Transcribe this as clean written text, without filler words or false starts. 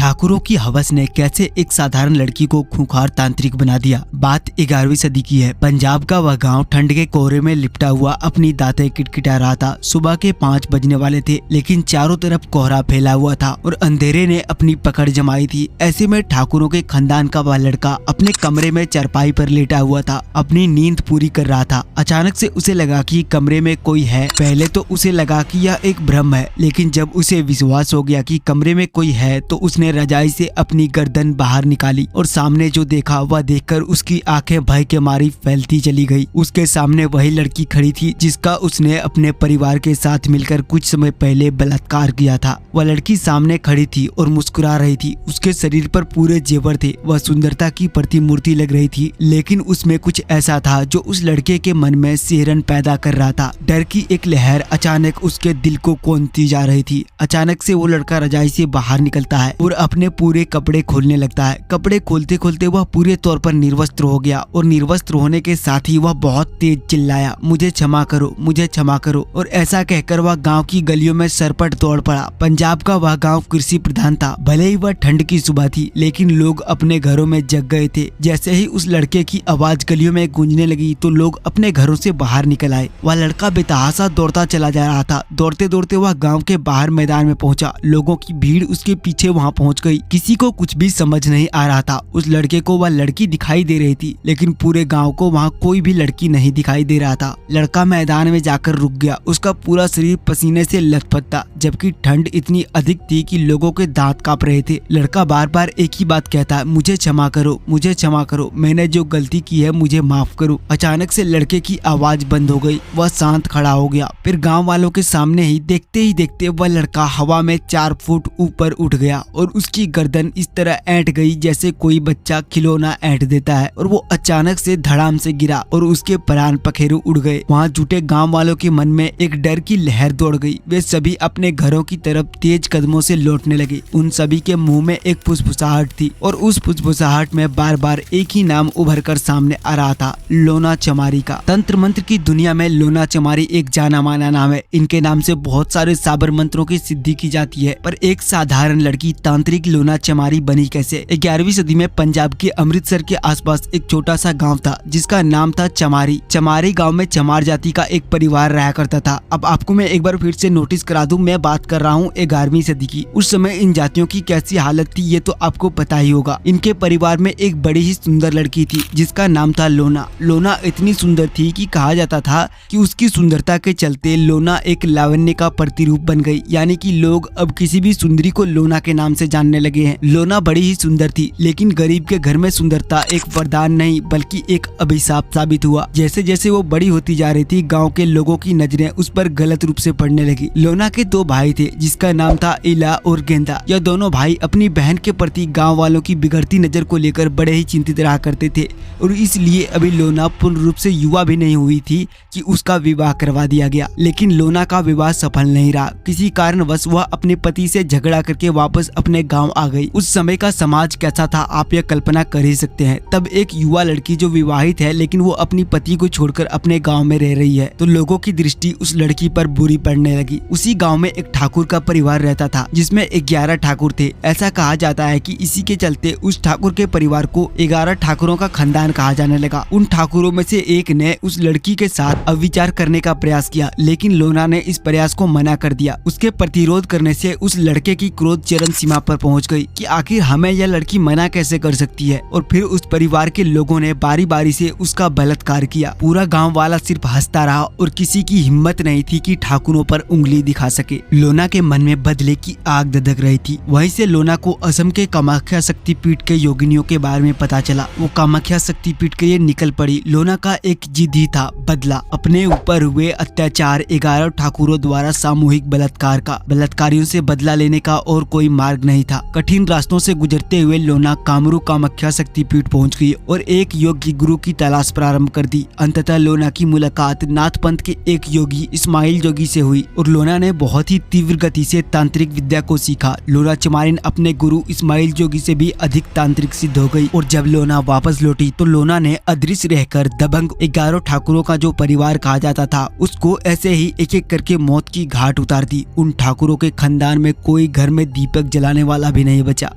ठाकुरों की हवस ने कैसे एक साधारण लड़की को खूंखार तांत्रिक बना दिया। बात 11वीं सदी की है। पंजाब का वह गांव ठंड के कोहरे में लिपटा हुआ अपनी दातें किटकिटा रहा था। सुबह के 5 बजने वाले थे, लेकिन चारों तरफ कोहरा फैला हुआ था और अंधेरे ने अपनी पकड़ जमाई थी। ऐसे में ठाकुरों के खानदान का वह लड़का अपने कमरे में चारपाई पर लेटा हुआ था, अपनी नींद पूरी कर रहा था। अचानक से उसे लगा कि कमरे में कोई है। पहले तो उसे लगा कि यह एक भ्रम है, लेकिन जब उसे विश्वास हो गया कि कमरे में कोई है तो उसने रजाई से अपनी गर्दन बाहर निकाली और सामने जो देखा वह देखकर उसकी आंखें भय के मारी फैलती चली गई। उसके सामने वही लड़की खड़ी थी जिसका उसने अपने परिवार के साथ मिलकर कुछ समय पहले बलात्कार किया था। वह लड़की सामने खड़ी थी और मुस्कुरा रही थी। उसके शरीर पर पूरे जेवर थे। वह सुंदरता की प्रतिमूर्ति लग रही थी, लेकिन उसमें कुछ ऐसा था जो उस लड़के के मन में सिहरन पैदा कर रहा था। डर की एक लहर अचानक उसके दिल को कौंधती जा रही थी। अचानक से वो लड़का रजाई से बाहर निकलता है और अपने पूरे कपड़े खोलने लगता है। कपड़े खोलते खोलते वह पूरे तौर पर निर्वस्त्र हो गया और निर्वस्त्र होने के साथ ही वह बहुत तेज चिल्लाया, मुझे क्षमा करो, मुझे क्षमा करो। और ऐसा कहकर वह गांव की गलियों में सरपट दौड़ पड़ा। पंजाब का वह गांव कृषि प्रधान था। भले ही वह ठंड की सुबह थी, लेकिन लोग अपने घरों में जग गए थे। जैसे ही उस लड़के की आवाज गलियों में गूंजने लगी तो लोग अपने घरों से बाहर निकल आए। वह लड़का बेतहासा दौड़ता चला जा रहा था। दौड़ते दौड़ते वह गाँव के बाहर मैदान में पहुंचा। लोगों की भीड़ उसके पीछे वहाँ पहुँच गई। किसी को कुछ भी समझ नहीं आ रहा था। उस लड़के को वह लड़की दिखाई दे रही थी, लेकिन पूरे गांव को वहाँ कोई भी लड़की नहीं दिखाई दे रहा था। लड़का मैदान में जाकर रुक गया। उसका पूरा शरीर पसीने से लथपथ था, जबकि ठंड इतनी अधिक थी कि लोगों के दांत कांप रहे थे। लड़का बार बार एक ही बात कहता, मुझे क्षमा करो, मुझे क्षमा करो, मैंने जो गलती की है मुझे माफ करो। अचानक से लड़के की आवाज बंद हो गई। वह शांत खड़ा हो गया। फिर गाँव वालों के सामने ही देखते वह लड़का हवा में 4 फुट ऊपर उठ गया और उसकी गर्दन इस तरह ऐंठ गई जैसे कोई बच्चा खिलौना ऐंठ देता है, और वो अचानक से धड़ाम से गिरा और उसके प्राण पखेरु उड़ गए। वहाँ जुटे गांव वालों के मन में एक डर की लहर दौड़ गई। वे सभी अपने घरों की तरफ तेज कदमों से लौटने लगे। उन सभी के मुंह में एक फुसफुसाहट थी और उस फुसफुसाहट में बार बार एक ही नाम उभर कर सामने आ रहा था, लोना चमारी का। तंत्र मंत्र की दुनिया में लोना चमारी एक जाना माना नाम है। इनके नाम से बहुत सारे साबर मंत्रों की सिद्धि की जाती है, पर एक साधारण लड़की तांत्रिक लोना चमारी बनी कैसे? 11वीं सदी में पंजाब के अमृतसर के आसपास एक छोटा सा गांव था जिसका नाम था चमारी। चमारी गांव में चमार जाति का एक परिवार रहा करता था। अब आपको मैं एक बार फिर से नोटिस करा दूं, मैं बात कर रहा हूं 11वीं सदी की। उस समय इन जातियों की कैसी हालत थी ये तो आपको पता ही होगा। इनके परिवार में एक बड़ी ही सुंदर लड़की थी जिसका नाम था लोना। लोना इतनी सुंदर थी कि कहा जाता था कि उसकी सुंदरता के चलते लोना एक लावण्य का प्रतिरूप बन गई, यानी कि लोग अब किसी भी सुंदरी को लोना के नाम से जानने लगे हैं। लोना बड़ी ही सुंदर थी, लेकिन गरीब के घर में सुंदरता एक वरदान नहीं बल्कि एक अभिशाप साबित हुआ। जैसे जैसे वो बड़ी होती जा रही थी, गांव के लोगों की नजरें उस पर गलत रूप से पड़ने लगी। लोना के 2 भाई थे जिसका नाम था इला और गेंदा। यह दोनों भाई अपनी बहन के प्रति गांव वालों की बिगड़ती नजर को लेकर बड़े ही चिंतित रहा करते थे, और इसलिए अभी लोना पूर्ण रूप से युवा भी नहीं हुई थी कि उसका विवाह करवा दिया गया। लेकिन लोना का विवाह सफल नहीं रहा। किसी कारणवश वह अपने पति से झगड़ा करके वापस अपने गाँव आ गई। उस समय का समाज कैसा था आप यह कल्पना कर ही सकते हैं। तब एक युवा लड़की जो विवाहित है लेकिन वो अपनी पति को छोड़कर अपने गांव में रह रही है, तो लोगों की दृष्टि उस लड़की पर बुरी पड़ने लगी। उसी गांव में एक ठाकुर का परिवार रहता था जिसमें 11 ठाकुर थे। ऐसा कहा जाता है कि इसी के चलते उस ठाकुर के परिवार को 11 ठाकुरों का खानदान कहा जाने लगा। उन ठाकुरों में से एक ने उस लड़की के साथ अविचार करने का प्रयास किया, लेकिन लोना ने इस प्रयास को मना कर दिया। उसके प्रतिरोध करने से उस लड़के की क्रोध चरम सीमा पर पहुंच गई कि आखिर हमें यह लड़की मना कैसे कर सकती है। और फिर उस परिवार के लोगों ने बारी बारी से उसका बलात्कार किया। पूरा गांव वाला सिर्फ हंसता रहा और किसी की हिम्मत नहीं थी कि ठाकुरों पर उंगली दिखा सके। लोना के मन में बदले की आग धधक रही थी। वहीं से लोना को असम के कामाख्या शक्तिपीठ के योगिनियों के बारे में पता चला। वो कामाख्या शक्तिपीठ के लिए निकल पड़ी। लोना का एक जिद ही था, बदला। अपने ऊपर हुए अत्याचार 11 ठाकुरों द्वारा सामूहिक बलात्कार का, बलात्कारियों से बदला लेने का और कोई मार्ग नहीं था। कठिन रास्तों से गुजरते हुए लोना कामरू कामाख्या शक्तिपीठ पहुंच गई और एक योगी गुरु की तलाश प्रारंभ कर दी। अंततः लोना की मुलाकात नाथ पंथ के एक योगी इस्माइल जोगी से हुई और लोना ने बहुत ही तीव्र गति से तांत्रिक विद्या को सीखा। लोना चमारिन अपने गुरु इस्माइल जोगी से भी अधिक तांत्रिक सिद्ध हो गई और जब लोना वापस लौटी तो लोना ने अदृश्य रहकर दबंग 11 ठाकुरों का जो परिवार कहा जाता था उसको ऐसे ही एक एक करके मौत की घाट उतार दी। उन ठाकुरों के खानदान में कोई घर में दीपक जलाने वाला भी नहीं बचा।